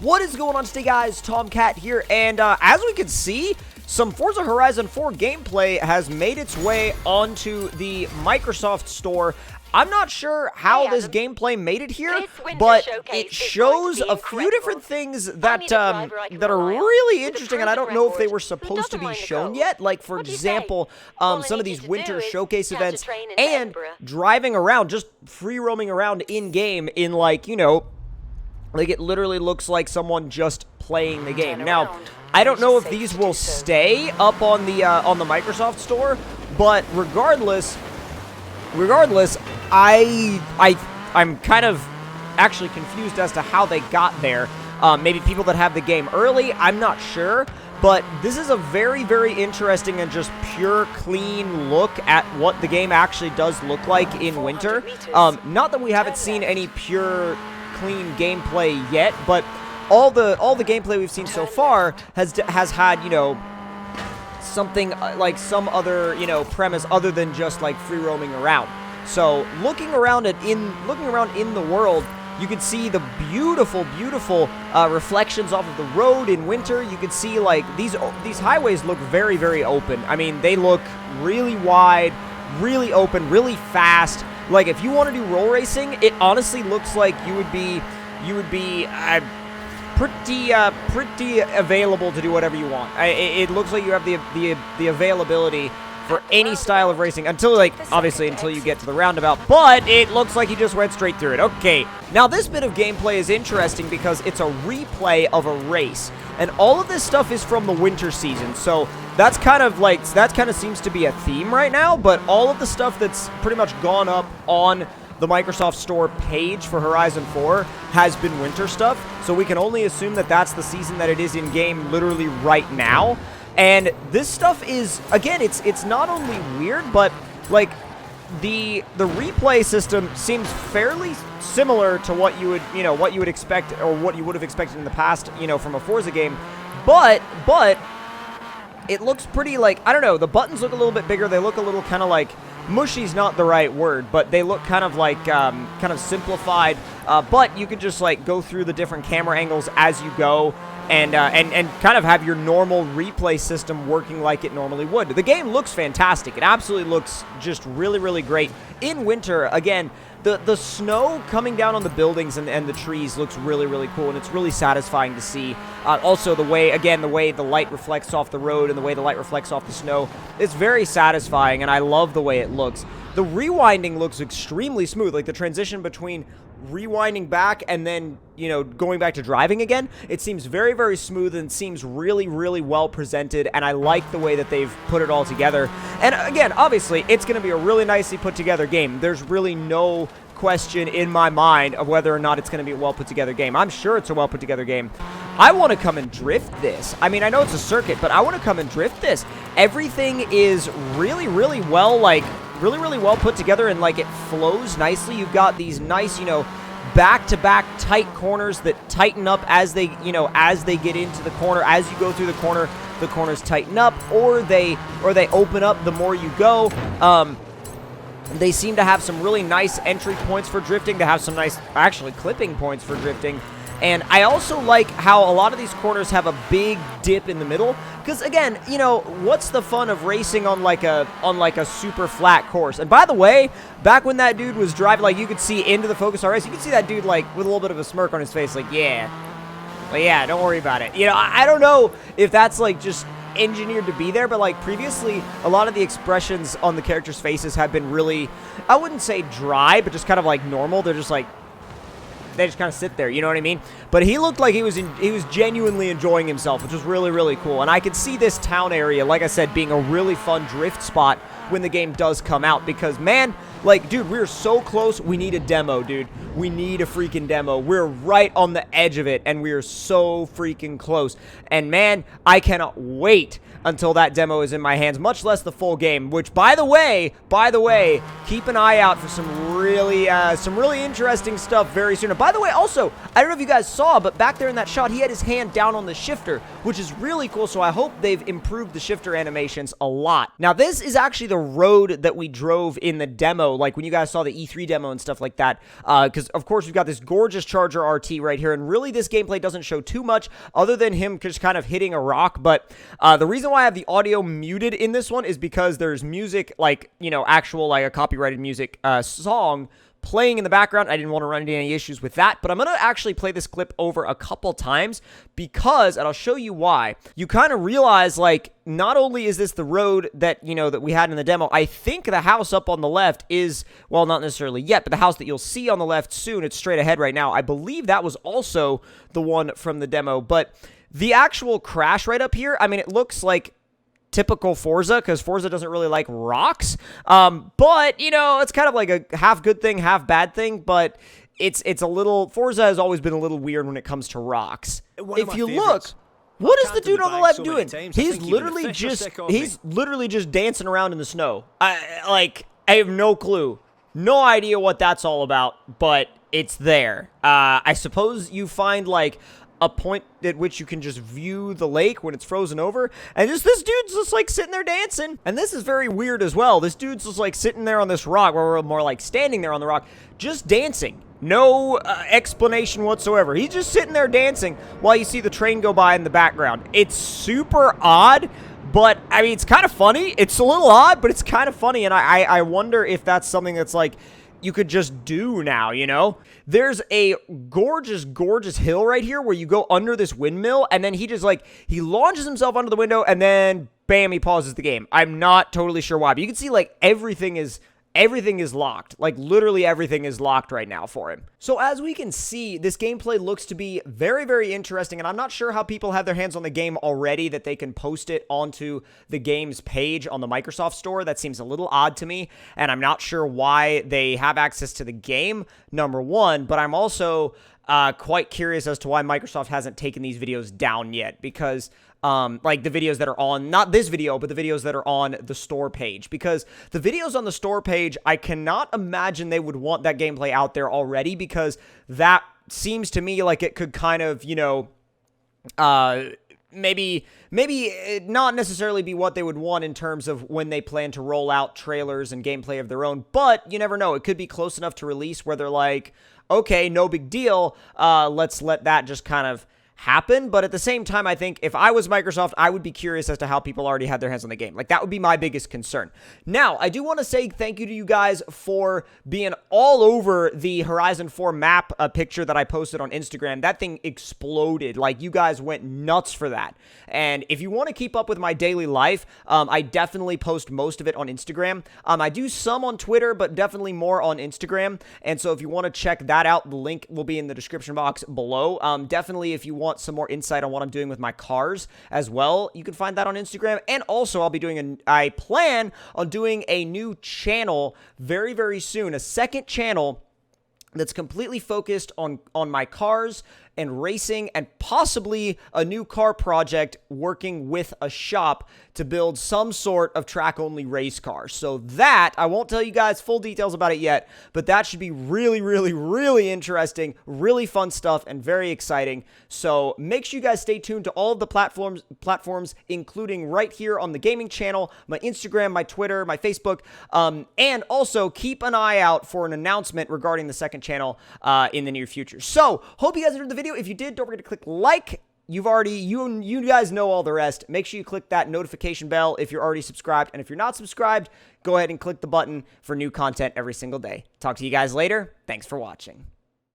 What is going on today, guys? Tomcat here, and as we can see, some Forza Horizon 4 gameplay has made its way onto the Microsoft Store. I'm not sure how this gameplay made it here, but it shows a few different things that are really interesting, and I don't know if they were supposed to be shown yet. Like, for example, some of these winter showcase events and driving around, just free roaming around in-game in, like, you know, like it literally looks like someone just playing the game. Now, I don't know if these will stay up on the Microsoft Store, but regardless, I'm kind of actually confused as to how they got there. Maybe people that have the game early, I'm not sure. But this is a very, very interesting and just pure, clean look at what the game actually does look like in winter. Not that we haven't seen any pure, clean gameplay yet, but all the gameplay we've seen so far has had, you know, something like some other, you know, premise other than just like free roaming around. So looking around in the world, you can see the beautiful reflections off of the road in winter. You can see, like, these highways look very, very open. I mean, they look really wide, really open, really fast. Like, if you want to do roll racing, it honestly looks like you would be pretty available to do whatever you want. It looks like you have the availability for any style of racing until, like, obviously until you get to the roundabout, but it looks like you just went straight through it. Okay, now this bit of gameplay is interesting because it's a replay of a race, and all of this stuff is from the winter season, so that's kind of like, that kind of seems to be a theme right now. But all of the stuff that's pretty much gone up on the Microsoft Store page for Horizon 4 has been winter stuff, so we can only assume that that's the season that it is in game literally right now. And this stuff is, again, it's not only weird, but like the replay system seems fairly similar to what you would, you know, what you would expect, or what you would have expected in the past, you know, from a Forza game. But it looks pretty, like, I don't know, the buttons look a little bit bigger. They look a little kind of like, mushy's not the right word, but they look kind of like kind of simplified. But you can just like go through the different camera angles as you go. And kind of have your normal replay system working like it normally would. The game looks fantastic. It absolutely looks just really, really great. In winter, again, the snow coming down on the buildings and the trees looks really, really cool, and it's really satisfying to see. Also, the way the light reflects off the road and the way the light reflects off the snow, it's very satisfying, and I love the way it looks. The rewinding looks extremely smooth, like the transition between rewinding back and then, you know, going back to driving again. It seems very, very smooth and seems really, really well presented, and I like the way that they've put it all together. And again, obviously, it's going to be a really nicely put together game. There's really no question in my mind of whether or not it's going to be a well put together game. I'm sure it's a well put together game. I want to come and drift this. I mean, I know it's a circuit, but I want to come and drift this. Everything is really, really well, like, really, really well put together, and like it flows nicely. You've got these nice, you know, back-to-back tight corners that tighten up as they, you know, as they get into the corner. As you go through the corners tighten up, or they open up the more you go. They seem to have some really nice entry points for drifting. They have some nice, actually, clipping points for drifting. And I also like how a lot of these corners have a big dip in the middle. Because, again, you know, what's the fun of racing on like a super flat course? And by the way, back when that dude was driving, like, you could see into the Focus RS, you could see that dude, like, with a little bit of a smirk on his face, like, yeah. Well, yeah, don't worry about it. You know, I don't know if that's, like, just engineered to be there, but like previously, a lot of the expressions on the characters' faces have been really, I wouldn't say dry, but just kind of like normal. They're just like, they just kind of sit there, you know what I mean? But he looked like he was genuinely enjoying himself, which was really, really cool. And I could see this town area, like I said, being a really fun drift spot when the game does come out, because, man, like, dude, we're so close. We need a demo, dude. We need a freaking demo. We're right on the edge of it, and we are so freaking close. And, man, I cannot wait until that demo is in my hands, much less the full game, which, by the way, keep an eye out for some really interesting stuff very soon. And by the way, also, I don't know if you guys saw, but back there in that shot, he had his hand down on the shifter, which is really cool. So I hope they've improved the shifter animations a lot. Now, this is actually the road that we drove in the demo, like when you guys saw the E3 demo and stuff like that. Because, of course, we've got this gorgeous Charger RT right here. And really, this gameplay doesn't show too much other than him just kind of hitting a rock. But the reason why I have the audio muted in this one is because there's music, like, you know, actual, like, a copyrighted music song playing in the background. I didn't want to run into any issues with that, but I'm going to actually play this clip over a couple times because, and I'll show you why, you kind of realize, like, not only is this the road that, you know, that we had in the demo, I think the house up on the left is, well, not necessarily yet, but the house that you'll see on the left soon, it's straight ahead right now, I believe that was also the one from the demo, but the actual crash right up here, I mean, it looks like typical Forza, because Forza doesn't really like rocks, but, you know, it's kind of like a half good thing, half bad thing, but it's a little, Forza has always been a little weird when it comes to rocks. If you look, what is the dude on the left doing? He's literally just dancing around in the snow. I have no clue, no idea what that's all about, but it's there. I suppose you find, like, a point at which you can just view the lake when it's frozen over, and this dude's just, like, sitting there dancing, and this is very weird as well. This dude's just, like, sitting there on this rock, or more like standing there on the rock, just dancing. No explanation whatsoever. He's just sitting there dancing while you see the train go by in the background. It's super odd, but, I mean, it's kind of funny. It's a little odd, but it's kind of funny, and I wonder if that's something that's, like, you could just do now, you know? There's a gorgeous, gorgeous hill right here where you go under this windmill, and then he just, like, he launches himself onto the window, and then, bam, he pauses the game. I'm not totally sure why, but you can see, like, everything is locked. Like, literally everything is locked right now for him. So as we can see, this gameplay looks to be very, very interesting, and I'm not sure how people have their hands on the game already that they can post it onto the game's page on the Microsoft Store. That seems a little odd to me, and I'm not sure why they have access to the game, number one, but I'm also quite curious as to why Microsoft hasn't taken these videos down yet, because like the videos that are on, not this video, but the videos that are on the store page, because the videos on the store page, I cannot imagine they would want that gameplay out there already, because that seems to me like it could kind of, you know, maybe not necessarily be what they would want in terms of when they plan to roll out trailers and gameplay of their own, but you never know. It could be close enough to release where they're like, okay, no big deal, let's let that just kind of happen. But at the same time, I think if I was Microsoft, I would be curious as to how people already had their hands on the game. Like, that would be my biggest concern. Now, I do want to say thank you to you guys for being all over the Horizon 4 map picture that I posted on Instagram. That thing exploded. Like, you guys went nuts for that. And if you want to keep up with my daily life, I definitely post most of it on Instagram. I do some on Twitter, but definitely more on Instagram. And so if you want to check that out, the link will be in the description box below. Definitely, if you want some more insight on what I'm doing with my cars as well, you can find that on Instagram. And also, I'll be doing I plan on doing a new channel very, very soon, a second channel that's completely focused on my cars and racing, and possibly a new car project working with a shop to build some sort of track-only race car. So that, I won't tell you guys full details about it yet, but that should be really, really, really interesting, really fun stuff, and very exciting. So make sure you guys stay tuned to all of the platforms, including right here on the gaming channel, my Instagram, my Twitter, my Facebook, and also keep an eye out for an announcement regarding the second channel in the near future. So, hope you guys enjoyed the video. If you did, don't forget to click like. You guys know all the rest. Make sure you click that notification bell if you're already subscribed. And if you're not subscribed, go ahead and click the button for new content every single day. Talk to you guys later. Thanks for watching.